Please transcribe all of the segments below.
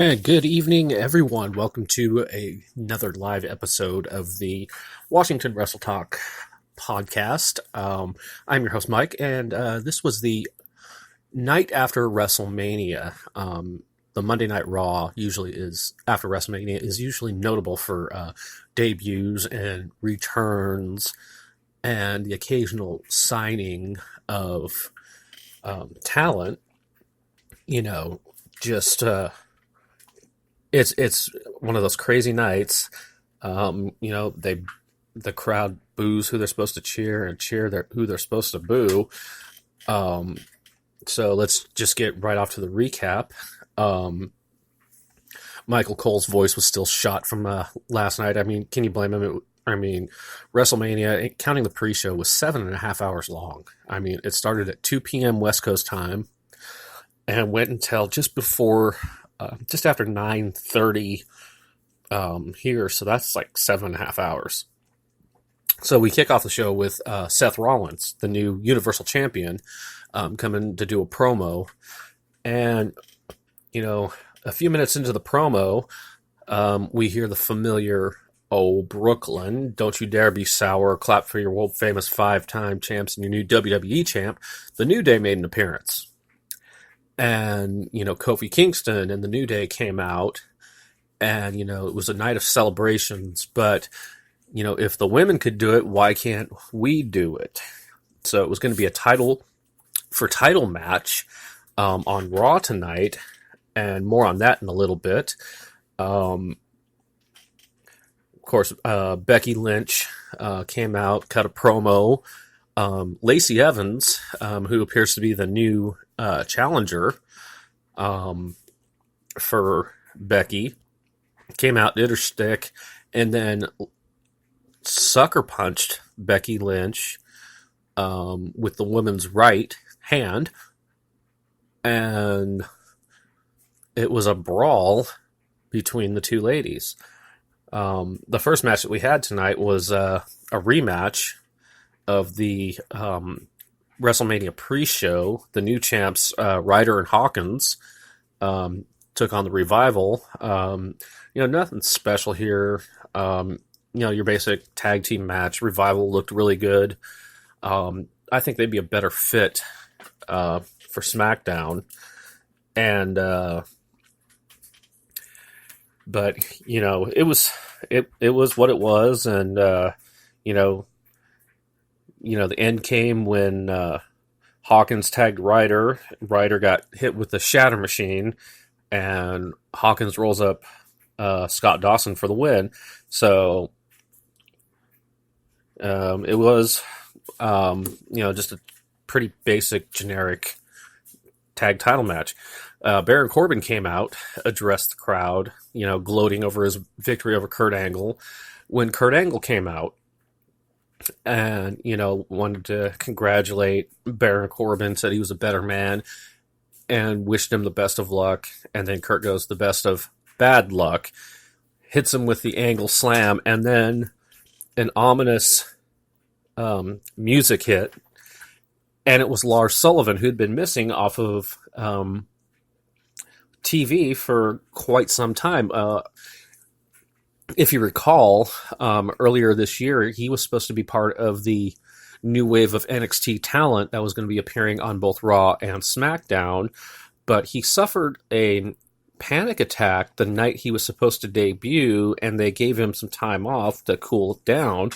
And good evening, everyone. Welcome to another live episode of the Washington Wrestle Talk podcast. I'm your host, Mike, and this was the night after WrestleMania. The Monday Night Raw usually is after WrestleMania is usually notable for debuts and returns and the occasional signing of talent. You know, just. It's one of those crazy nights. The crowd boos who they're supposed to cheer and cheer who they're supposed to boo. Um, so let's just get right off to the recap. Michael Cole's voice was still shot from last night. I mean, can you blame him? WrestleMania, counting the pre-show, was 7.5 hours long. I mean, it started at 2 p.m. West Coast time and went until just after 9:30 here, so that's like 7.5 hours. So we kick off the show with Seth Rollins, the new Universal Champion, coming to do a promo. And, a few minutes into the promo, we hear the familiar, "Oh, Brooklyn, don't you dare be sour, clap for your world-famous 5-time champs and your new WWE champ." The New Day made an appearance. And, Kofi Kingston and the New Day came out, and, it was a night of celebrations. But, if the women could do it, why can't we do it? So it was going to be a title match on Raw tonight, and more on that in a little bit. Of course, Becky Lynch came out, cut a promo. Lacey Evans, who appears to be the new challenger for Becky, came out, did her shtick, and then sucker punched Becky Lynch with the woman's right hand, and it was a brawl between the two ladies. The first match that we had tonight was a rematch of the WrestleMania pre-show. The new champs, Ryder and Hawkins, took on the Revival. Nothing special here. Your basic tag team match. Revival looked really good. I think they'd be a better fit for SmackDown. And but it was what it was, and the end came when Hawkins tagged Ryder. Ryder got hit with the Shatter Machine, and Hawkins rolls up Scott Dawson for the win. So it was, just a pretty basic, generic tag title match. Baron Corbin came out, addressed the crowd, gloating over his victory over Kurt Angle. When Kurt Angle came out, and, wanted to congratulate Baron Corbin, said he was a better man, and wished him the best of luck. And then Kurt goes, "The best of bad luck," hits him with the Angle Slam, and then an ominous music hit. And it was Lars Sullivan, who'd been missing off of TV for quite some time. If you recall, earlier this year, he was supposed to be part of the new wave of NXT talent that was going to be appearing on both Raw and SmackDown, but he suffered a panic attack the night he was supposed to debut, and they gave him some time off to cool down.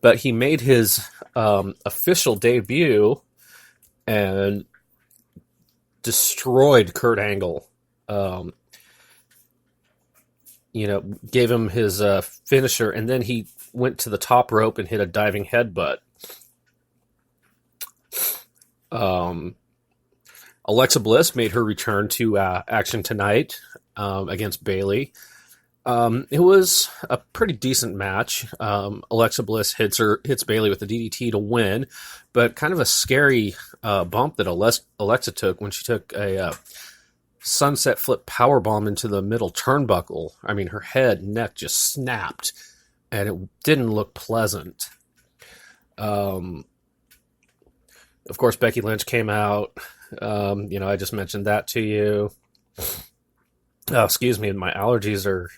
But he made his official debut and destroyed Kurt Angle. Gave him his finisher, and then he went to the top rope and hit a diving headbutt. Alexa Bliss made her return to action tonight against Bayley. It was a pretty decent match. Alexa Bliss hits Bayley with the DDT to win, but kind of a scary bump that Alexa took when she took a sunset flip powerbomb into the middle turnbuckle. I mean, her head and neck just snapped, and it didn't look pleasant. Of course, Becky Lynch came out. I just mentioned that to you. Oh, excuse me, my allergies are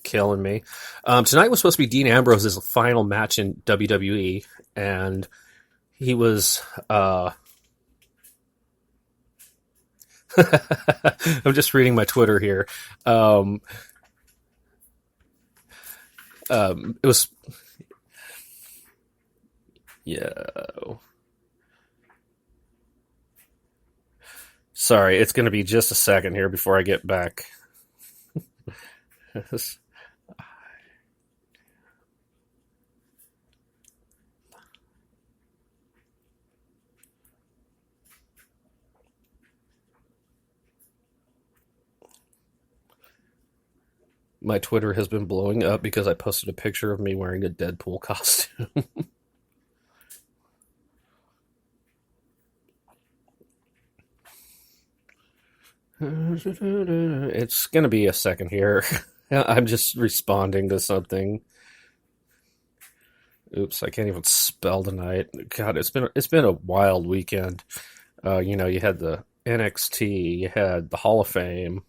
killing me. Tonight was supposed to be Dean Ambrose's final match in WWE, and he was. I'm just reading my Twitter here. Um, it was. Yeah. Sorry, it's going to be just a second here before I get back. My Twitter has been blowing up because I posted a picture of me wearing a Deadpool costume. It's going to be a second here. I'm just responding to something. Oops, I can't even spell tonight. God, it's been a wild weekend. You had the NXT, you had the Hall of Fame,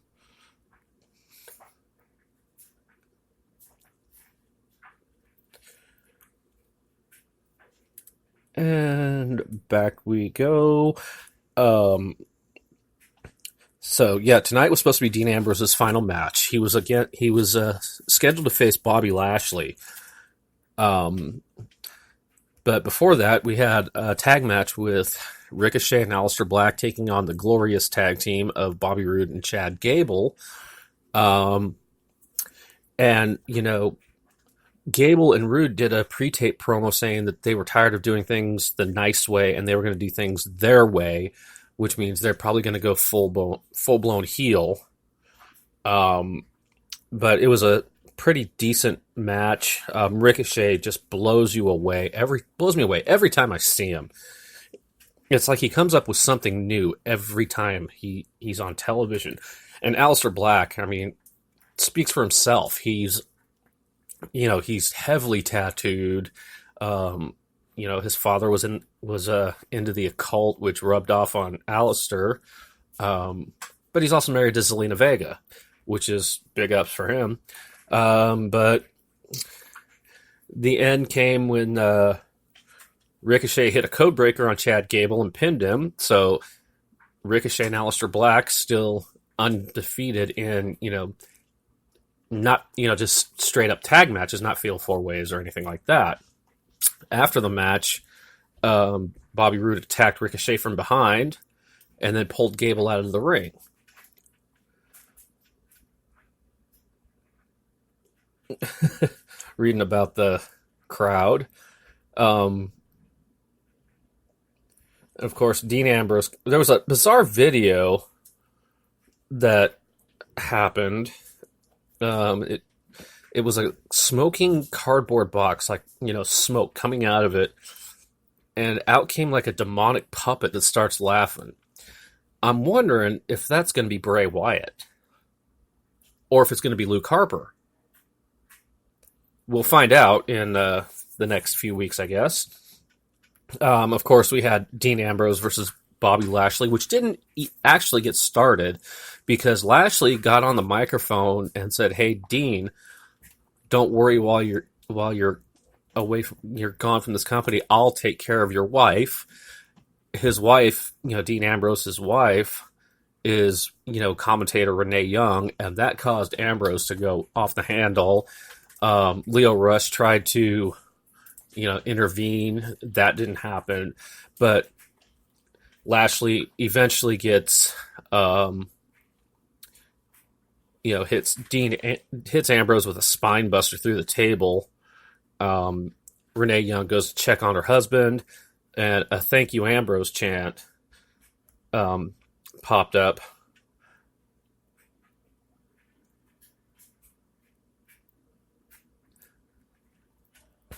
and back we go. Um, so yeah, tonight was supposed to be Dean Ambrose's final match. He was scheduled to face Bobby Lashley. Um, but before that, we had a tag match with Ricochet and Aleister Black taking on the glorious tag team of Bobby Roode and Chad Gable. Um, and Gable and Roode did a pre-tape promo saying that they were tired of doing things the nice way and they were going to do things their way, which means they're probably going to go full blown heel. Um, but it was a pretty decent match. Ricochet just blows me away every time I see him. It's like he comes up with something new every time he's on television. And Aleister Black, I mean, speaks for himself. He's heavily tattooed. His father was into the occult, which rubbed off on Alistair. But he's also married to Zelina Vega, which is big ups for him. But the end came when Ricochet hit a code breaker on Chad Gable and pinned him. So Ricochet and Aleister Black still undefeated in, not, just straight up tag matches, not fatal four ways or anything like that. After the match, Bobby Roode attacked Ricochet from behind and then pulled Gable out of the ring. Reading about the crowd. Of course, Dean Ambrose. There was a bizarre video that happened. It was a smoking cardboard box, like smoke coming out of it, and out came like a demonic puppet that starts laughing. I'm wondering if that's going to be Bray Wyatt, or if it's going to be Luke Harper. We'll find out in the next few weeks, I guess. Of course, we had Dean Ambrose versus Bobby Lashley, which didn't actually get started because Lashley got on the microphone and said, "Hey, Dean, don't worry while you're you're gone from this company. I'll take care of your wife." His wife, Dean Ambrose's wife, is commentator Renee Young, and that caused Ambrose to go off the handle. Leo Rush tried to intervene. That didn't happen, but Lashley eventually gets hits Ambrose with a spine buster through the table. Renee Young goes to check on her husband, and a "Thank you, Ambrose" chant popped up.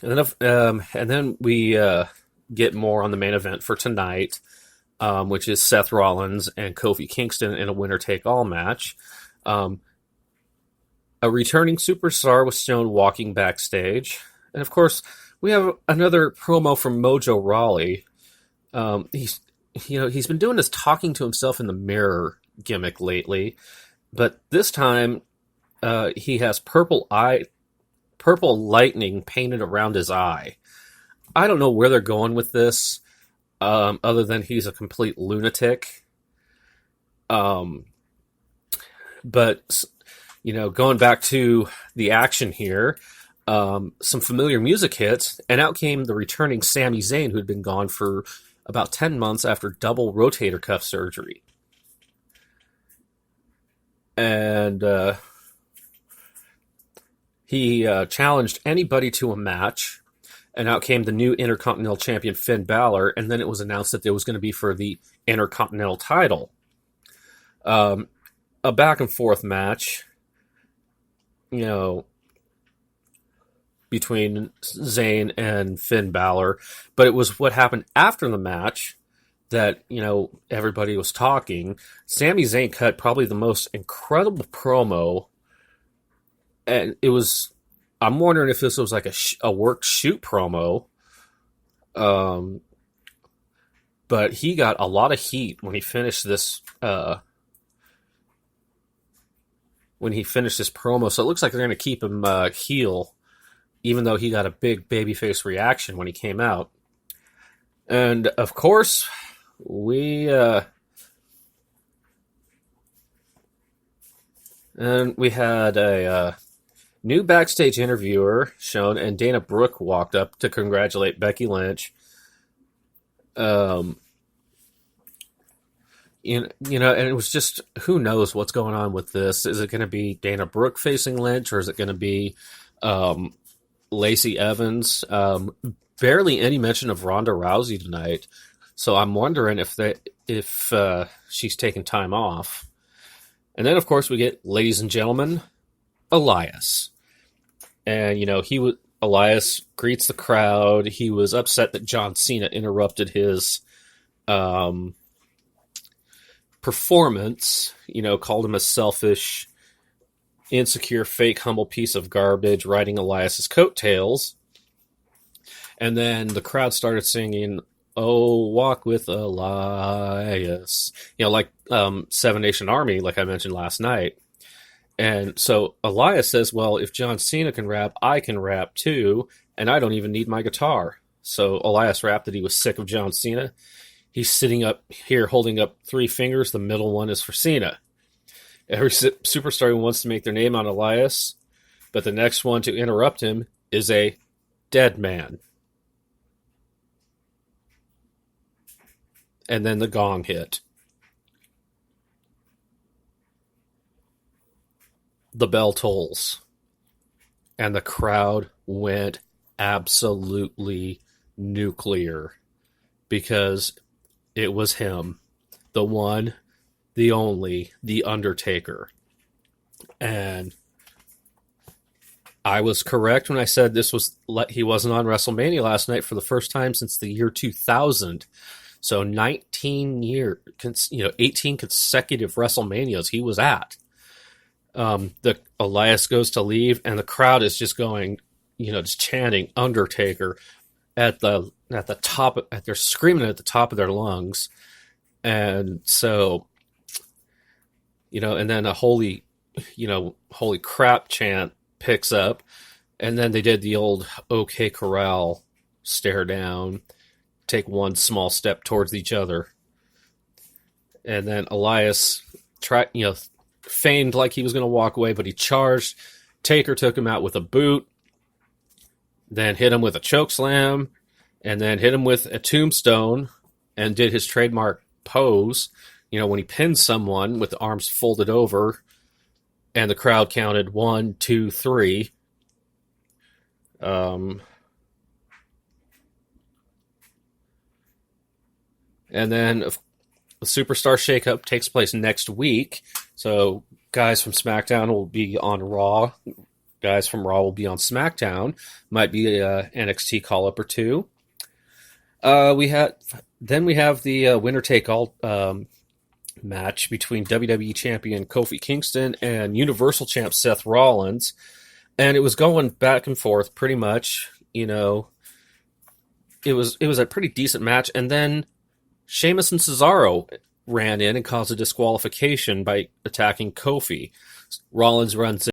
And then we get more on the main event for tonight, which is Seth Rollins and Kofi Kingston in a winner-take-all match. A returning superstar was shown walking backstage. And, of course, we have another promo from Mojo Rawley. He's been doing this talking to himself in the mirror gimmick lately. But this time, he has purple lightning painted around his eye. I don't know where they're going with this, other than he's a complete lunatic. Um, but going back to the action here, some familiar music hits, and out came the returning Sami Zayn, who'd been gone for about 10 months after double rotator cuff surgery. And he challenged anybody to a match, and out came the new Intercontinental Champion Finn Balor, and then it was announced that there was going to be for the Intercontinental title. A back and forth match, between Zayn and Finn Balor, but it was what happened after the match that, everybody was talking. Sami Zayn cut probably the most incredible promo, and I'm wondering if this was like a work shoot promo, but he got a lot of heat when he finished this, promo, so it looks like they're going to keep him heel, even though he got a big babyface reaction when he came out. And, of course, we had a new backstage interviewer shown, and Dana Brooke walked up to congratulate Becky Lynch. And it was just, who knows what's going on with this? Is it going to be Dana Brooke facing Lynch, or is it going to be Lacey Evans? Barely any mention of Ronda Rousey tonight, so I'm wondering if she's taking time off. And then, of course, we get, ladies and gentlemen, Elias. And Elias greets the crowd. He was upset that John Cena interrupted his performance. Called him a selfish, insecure, fake, humble piece of garbage, riding Elias's coattails. And then the crowd started singing, "Oh, walk with Elias," like Seven Nation Army, like I mentioned last night. And so Elias says, well, if John Cena can rap, I can rap too, and I don't even need my guitar. So Elias rapped that he was sick of John Cena. He's sitting up here holding up 3 fingers. The middle one is for Cena. Every superstar wants to make their name on Elias, but the next one to interrupt him is a dead man. And then the gong hit. The bell tolls. And the crowd went absolutely nuclear. Because it was him. The one, the only, the Undertaker. And I was correct when I said he wasn't on WrestleMania last night for the first time since the year 2000. So 19 years, 18 consecutive WrestleManias he was at. The Elias goes to leave, and the crowd is just going, just chanting Undertaker at the top. They're screaming at the top of their lungs, and so, and then a holy crap chant picks up, and then they did the old OK Corral stare down. Take one small step towards each other. And then Elias feigned like he was going to walk away, but he charged. Taker took him out with a boot, then hit him with a choke slam, and then hit him with a tombstone, and did his trademark pose, when he pinned someone with the arms folded over, and the crowd counted 1, 2, 3. And then a Superstar Shakeup takes place next week. So guys from SmackDown will be on Raw. Guys from Raw will be on SmackDown. Might be a NXT call-up or two. We have the winner-take-all match between WWE Champion Kofi Kingston and Universal Champ Seth Rollins. And it was going back and forth pretty much. It was a pretty decent match. And then Sheamus and Cesaro ran in and caused a disqualification by attacking Kofi. Rollins runs